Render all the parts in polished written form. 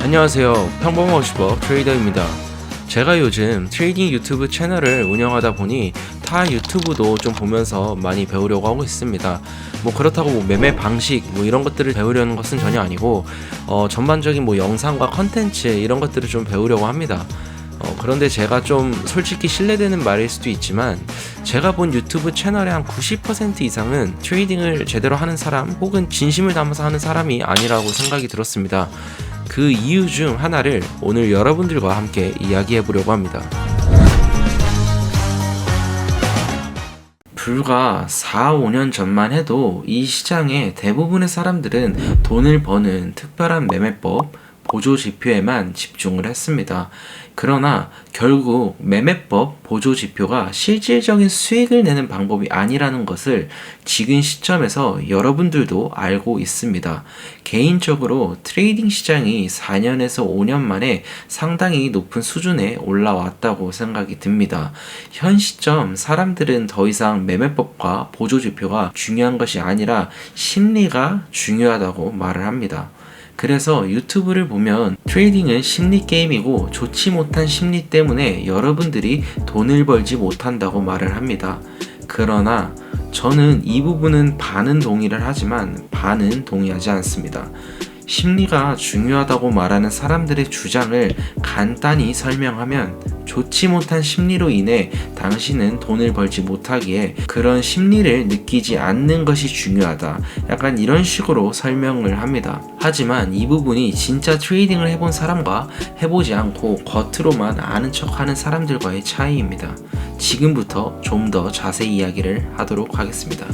안녕하세요. 평범한 50억 트레이더입니다. 제가 요즘 트레이딩 유튜브 채널을 운영하다 보니 타 유튜브도 좀 보면서 많이 배우려고 하고 있습니다. 그렇다고 매매 방식 이런 것들을 배우려는 것은 전혀 아니고 전반적인 영상과 컨텐츠 이런 것들을 좀 배우려고 합니다. 그런데 제가 좀 솔직히 신뢰되는 말일 수도 있지만 제가 본 유튜브 채널의 한 90% 이상은 트레이딩을 제대로 하는 사람 혹은 진심을 담아서 하는 사람이 아니라고 생각이 들었습니다. 그 이유 중 하나를 오늘 여러분들과 함께 이야기해 보려고 합니다. 불과 4, 5년 전만 해도 이 시장의 대부분의 사람들은 돈을 버는 특별한 매매법, 보조 지표에만 집중을 했습니다. 그러나 결국 매매법, 보조 지표가 실질적인 수익을 내는 방법이 아니라는 것을 지금 시점에서 여러분들도 알고 있습니다. 개인적으로 트레이딩 시장이 4년에서 5년 만에 상당히 높은 수준에 올라왔다고 생각이 듭니다. 현 시점 사람들은 더 이상 매매법과 보조 지표가 중요한 것이 아니라 심리가 중요하다고 말을 합니다. 그래서 유튜브를 보면 트레이딩은 심리 게임이고 좋지 못한 심리 때문에 여러분들이 돈을 벌지 못한다고 말을 합니다. 그러나 저는 이 부분은 반은 동의를 하지만 반은 동의하지 않습니다. 심리가 중요하다고 말하는 사람들의 주장을 간단히 설명하면 좋지 못한 심리로 인해 당신은 돈을 벌지 못하기에 그런 심리를 느끼지 않는 것이 중요하다. 약간 이런 식으로 설명을 합니다. 하지만 이 부분이 진짜 트레이딩을 해본 사람과 해보지 않고 겉으로만 아는 척하는 사람들과의 차이입니다. 지금부터 좀 더 자세히 이야기를 하도록 하겠습니다.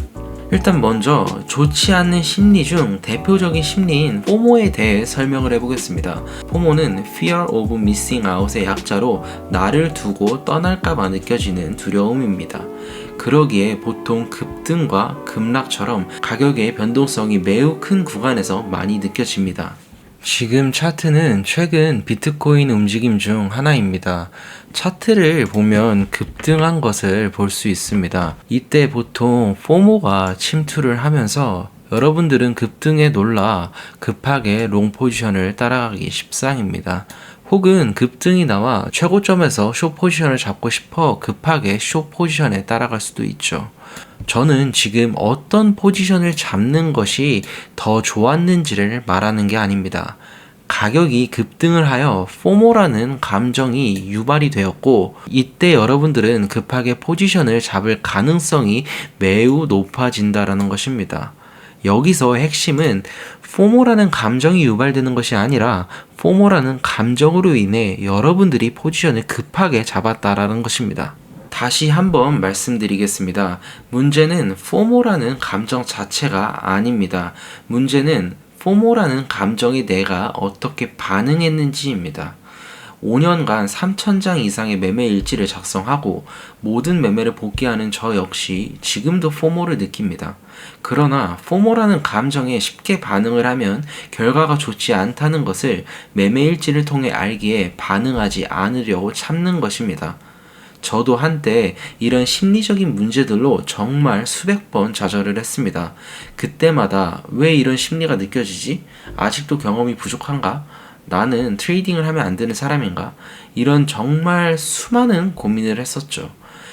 일단 먼저 좋지 않는 심리 중 대표적인 심리인 포모에 대해 설명을 해보겠습니다. 포모는 Fear of Missing Out의 약자로 나를 두고 떠날까봐 느껴지는 두려움입니다. 그러기에 보통 급등과 급락처럼 가격의 변동성이 매우 큰 구간에서 많이 느껴집니다. 지금 차트는 최근 비트코인 움직임 중 하나입니다. 차트를 보면 급등한 것을 볼 수 있습니다. 이때 보통 포모가 침투를 하면서 여러분들은 급등에 놀라 급하게 롱 포지션을 따라가기 십상입니다. 혹은 급등이 나와 최고점에서 숏 포지션을 잡고 싶어 급하게 숏 포지션에 따라갈 수도 있죠. 저는 지금 어떤 포지션을 잡는 것이 더 좋았는지를 말하는 게 아닙니다. 가격이 급등을 하여 포모라는 감정이 유발이 되었고 이때 여러분들은 급하게 포지션을 잡을 가능성이 매우 높아진다라는 것입니다. 여기서 핵심은 포모라는 감정이 유발되는 것이 아니라 포모라는 감정으로 인해 여러분들이 포지션을 급하게 잡았다라는 것입니다. 다시 한번 말씀드리겠습니다. 문제는 포모라는 감정 자체가 아닙니다. 문제는 포모라는 감정이 내가 어떻게 반응했는지입니다. 5년간 3,000장 이상의 매매 일지를 작성하고 모든 매매를 복귀하는 저 역시 지금도 포모를 느낍니다. 그러나 포모라는 감정에 쉽게 반응을 하면 결과가 좋지 않다는 것을 매매 일지를 통해 알기에 반응하지 않으려고 참는 것입니다. 저도 한때 이런 심리적인 문제들로 정말 수백 번 좌절을 했습니다. 그때마다 왜 이런 심리가 느껴지지? 아직도 경험이 부족한가? 나는 트레이딩을 하면 안 되는 사람인가? 이런 정말 수많은 고민을 했었죠.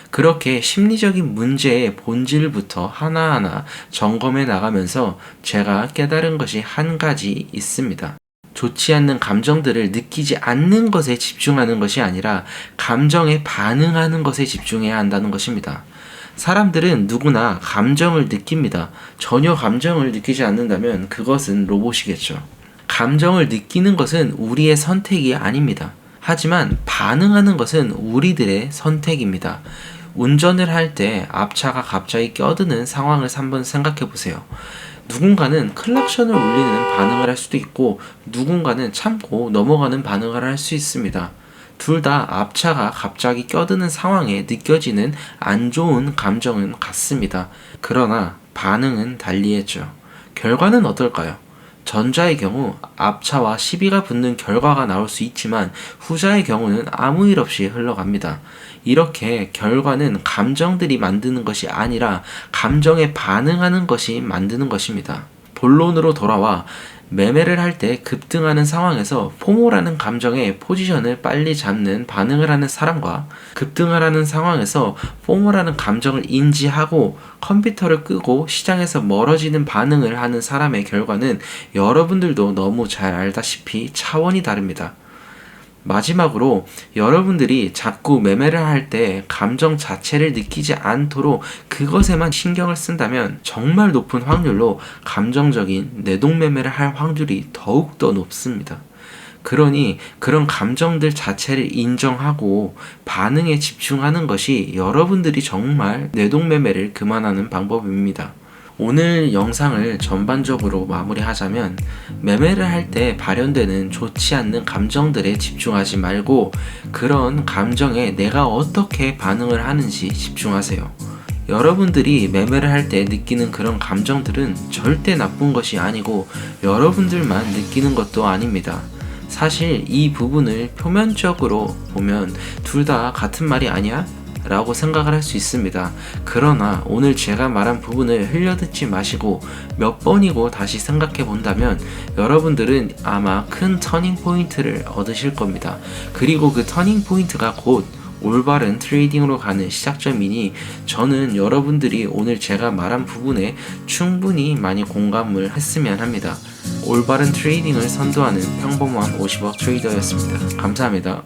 그렇게 심리적인 문제의 본질부터 하나하나 점검해 나가면서 제가 깨달은 것이 한 가지 있습니다. 좋지 않는 감정들을 느끼지 않는 것에 집중하는 것이 아니라 감정에 반응하는 것에 집중해야 한다는 것입니다. 사람들은 누구나 감정을 느낍니다. 전혀 감정을 느끼지 않는다면 그것은 로봇이겠죠. 감정을 느끼는 것은 우리의 선택이 아닙니다. 하지만 반응하는 것은 우리들의 선택입니다. 운전을 할 때 앞차가 갑자기 껴드는 상황을 한번 생각해 보세요. 누군가는 클락션을 울리는 반응을 할 수도 있고 누군가는 참고 넘어가는 반응을 할 수 있습니다. 둘 다 앞차가 갑자기 껴드는 상황에 느껴지는 안 좋은 감정은 같습니다. 그러나 반응은 달리했죠. 결과는 어떨까요? 전자의 경우 앞차와 시비가 붙는 결과가 나올 수 있지만 후자의 경우는 아무 일 없이 흘러갑니다. 이렇게 결과는 감정들이 만드는 것이 아니라 감정에 반응하는 것이 만드는 것입니다. 본론으로 돌아와 매매를 할 때 급등하는 상황에서 포모라는 감정의 포지션을 빨리 잡는 반응을 하는 사람과 급등을 하는 상황에서 포모라는 감정을 인지하고 컴퓨터를 끄고 시장에서 멀어지는 반응을 하는 사람의 결과는 여러분들도 너무 잘 알다시피 차원이 다릅니다. 마지막으로 여러분들이 자꾸 매매를 할 때 감정 자체를 느끼지 않도록 그것에만 신경을 쓴다면 정말 높은 확률로 감정적인 내동매매를 할 확률이 더욱더 높습니다. 그러니 그런 감정들 자체를 인정하고 반응에 집중하는 것이 여러분들이 정말 내동매매를 그만하는 방법입니다. 오늘 영상을 전반적으로 마무리하자면 매매를 할 때 발현되는 좋지 않는 감정들에 집중하지 말고 그런 감정에 내가 어떻게 반응을 하는지 집중하세요. 여러분들이 매매를 할 때 느끼는 그런 감정들은 절대 나쁜 것이 아니고 여러분들만 느끼는 것도 아닙니다. 사실 이 부분을 표면적으로 보면 둘 다 같은 말이 아니야? 라고 생각을 할 수 있습니다. 그러나 오늘 제가 말한 부분을 흘려듣지 마시고 몇 번이고 다시 생각해 본다면 여러분들은 아마 큰 터닝 포인트를 얻으실 겁니다. 그리고 그 터닝 포인트가 곧 올바른 트레이딩으로 가는 시작점이니 저는 여러분들이 오늘 제가 말한 부분에 충분히 많이 공감을 했으면 합니다. 올바른 트레이딩을 선도하는 평범한 50억 트레이더였습니다. 감사합니다.